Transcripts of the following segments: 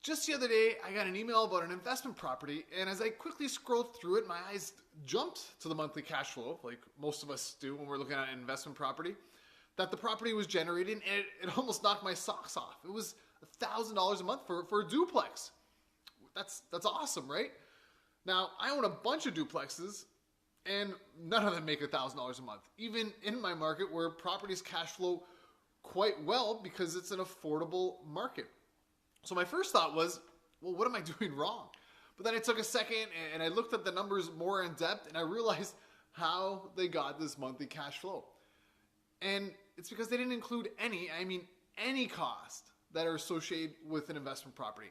Just the other day, I got an email about an investment property, and as I quickly scrolled through it, my eyes jumped to the monthly cash flow, like most of us do when we're looking at an investment property, that the property was generating, and it almost knocked my socks off. It was $1,000 a month for a duplex. That's awesome, right? Now, I own a bunch of duplexes, and none of them make $1,000 a month, even in my market where properties cash flow quite well because it's an affordable market. So my first thought was, well, what am I doing wrong? But then I took a second and I looked at the numbers more in depth and I realized how they got this monthly cash flow. And it's because they didn't include any cost that are associated with an investment property.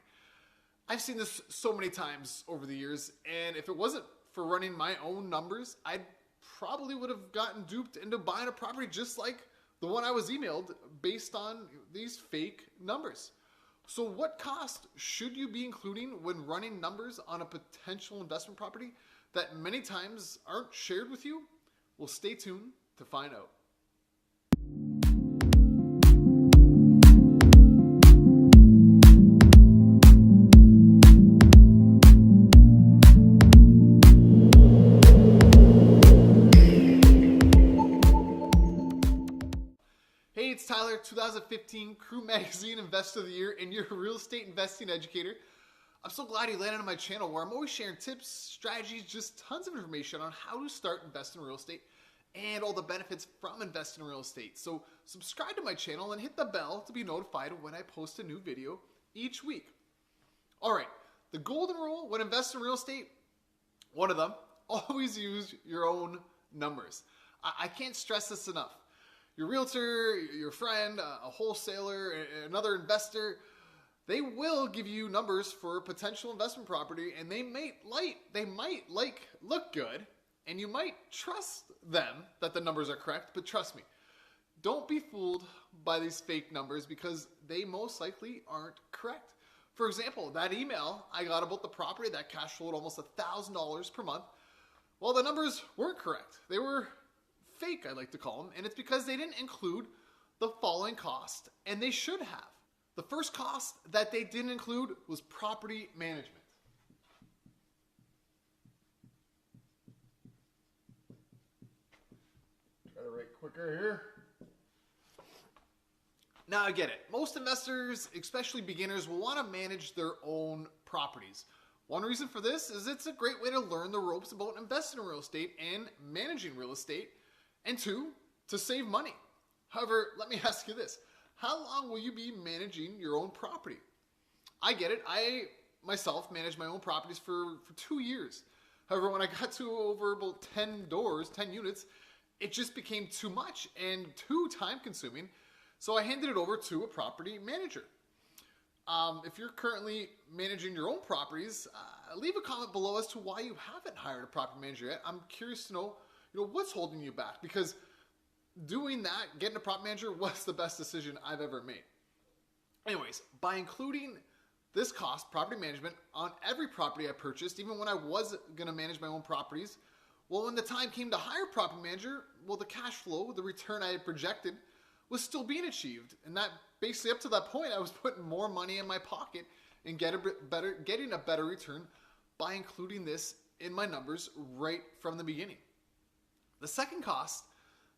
I've seen this so many times over the years, and if it wasn't for running my own numbers, I probably would have gotten duped into buying a property just like the one I was emailed based on these fake numbers. So what cost should you be including when running numbers on a potential investment property that many times aren't shared with you? Well, stay tuned to find out. Hey, it's Tyler, 2015 Crew Magazine Investor of the Year and your real estate investing educator. I'm so glad you landed on my channel where I'm always sharing tips, strategies, just tons of information on how to start investing in real estate and all the benefits from investing in real estate. So subscribe to my channel and hit the bell to be notified when I post a new video each week. All right, the golden rule when investing in real estate, one of them, always use your own numbers. I can't stress this enough. Your realtor, your friend, a wholesaler, another investor, they will give you numbers for a potential investment property, and they might look good, and you might trust them that the numbers are correct, but trust me, don't be fooled by these fake numbers because they most likely aren't correct. For example, that email I got about the property that cash flowed almost $1,000 per month, well, the numbers weren't correct. They were fake, I like to call them, and it's because they didn't include the following cost, and they should have. The first cost that they didn't include was property management. Try to write quicker here. Now I get it. Most investors, especially beginners, will want to manage their own properties. One reason for this is it's a great way to learn the ropes about investing in real estate and managing real estate. And two, to save money. However, let me ask you this. How long will you be managing your own property? I get it. I myself managed my own properties for 2 years. However, when I got to over about 10 units, it just became too much and too time consuming. So I handed it over to a property manager. If you're currently managing your own properties, leave a comment below as to why you haven't hired a property manager yet. I'm curious to know what's holding you back? Because doing that, getting a property manager, was the best decision I've ever made. Anyways, by including this cost, property management, on every property I purchased, even when I was going to manage my own properties, well, when the time came to hire a property manager, well, the cash flow, the return I had projected, was still being achieved. And that basically, up to that point, I was putting more money in my pocket and getting a better return by including this in my numbers right from the beginning. The second cost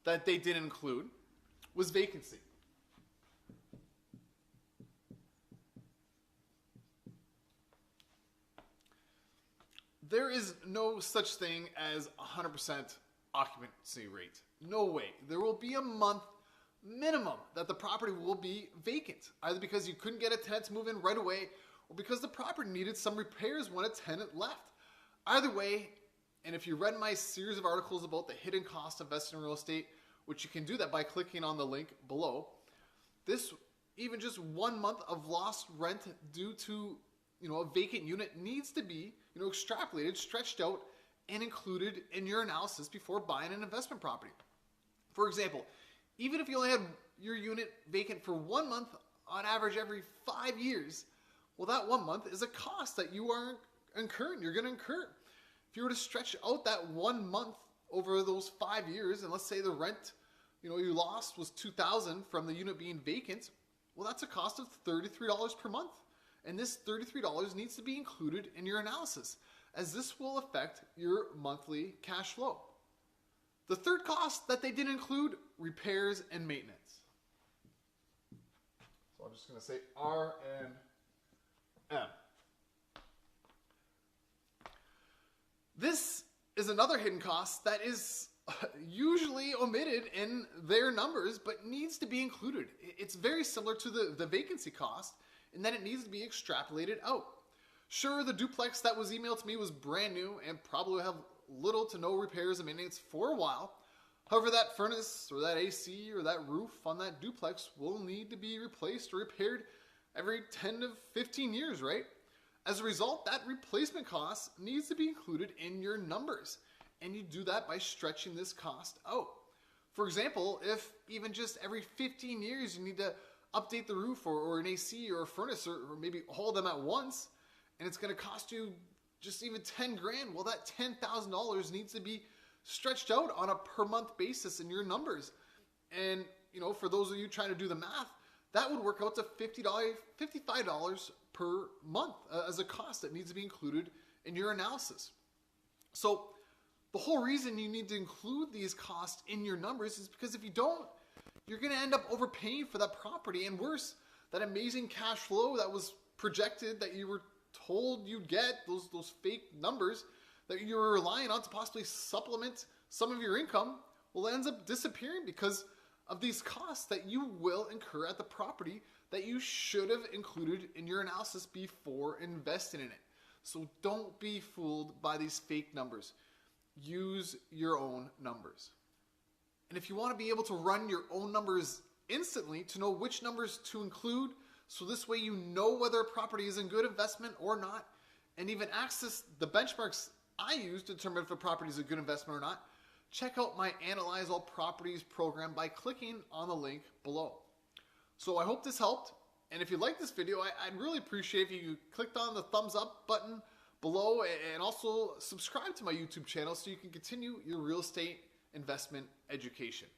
that they didn't include was vacancy. There is no such thing as 100% occupancy rate. No way. There will be a month minimum that the property will be vacant, either because you couldn't get a tenant to move in right away or because the property needed some repairs when a tenant left. Either way, and if you read my series of articles about the hidden cost of investing in real estate, which you can do that by clicking on the link below, this, even just 1 month of lost rent due to a vacant unit needs to be extrapolated, stretched out, and included in your analysis before buying an investment property. For example, even if you only had your unit vacant for 1 month on average every 5 years, well, that 1 month is a cost that you are incurring. You're going to incur. If you were to stretch out that 1 month over those 5 years, and let's say the rent you lost was $2,000 from the unit being vacant, well, that's a cost of $33 per month. And this $33 needs to be included in your analysis, as this will affect your monthly cash flow. The third cost that they didn't include, repairs and maintenance. So I'm just going to say R and M. This is another hidden cost that is usually omitted in their numbers, but needs to be included. It's very similar to the vacancy cost in that it needs to be extrapolated out. Sure, the duplex that was emailed to me was brand new and probably have little to no repairs and maintenance for a while. However, that furnace or that AC or that roof on that duplex will need to be replaced or repaired every 10 to 15 years, right? As a result, that replacement cost needs to be included in your numbers. And you do that by stretching this cost out. For example, if even just every 15 years you need to update the roof or an AC or a furnace or maybe all of them at once, and it's going to cost you just even 10 grand, well, that $10,000 needs to be stretched out on a per month basis in your numbers. And, for those of you trying to do the math, that would work out to $55 per month as a cost that needs to be included in your analysis. So the whole reason you need to include these costs in your numbers is because if you don't, you're going to end up overpaying for that property, and worse, that amazing cash flow that was projected that you were told you'd get, those fake numbers that you were relying on to possibly supplement some of your income, will ends up disappearing because of these costs that you will incur at the property that you should have included in your analysis before investing in it. So don't be fooled by these fake numbers. Use your own numbers. And if you want to be able to run your own numbers instantly to know which numbers to include, so this way you know whether a property is a good investment or not, and even access the benchmarks I use to determine if a property is a good investment or not, check out my Analyze All Properties program by clicking on the link below. So I hope this helped, and if you like this video, I'd really appreciate if you clicked on the thumbs up button below and also subscribe to my YouTube channel so you can continue your real estate investment education.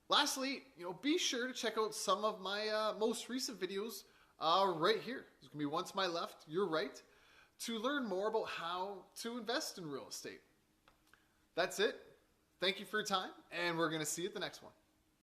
Lastly, be sure to check out some of my most recent videos right here. There's going to be one to my left, your right, to learn more about how to invest in real estate. That's it. Thank you for your time, and we're going to see you at the next one.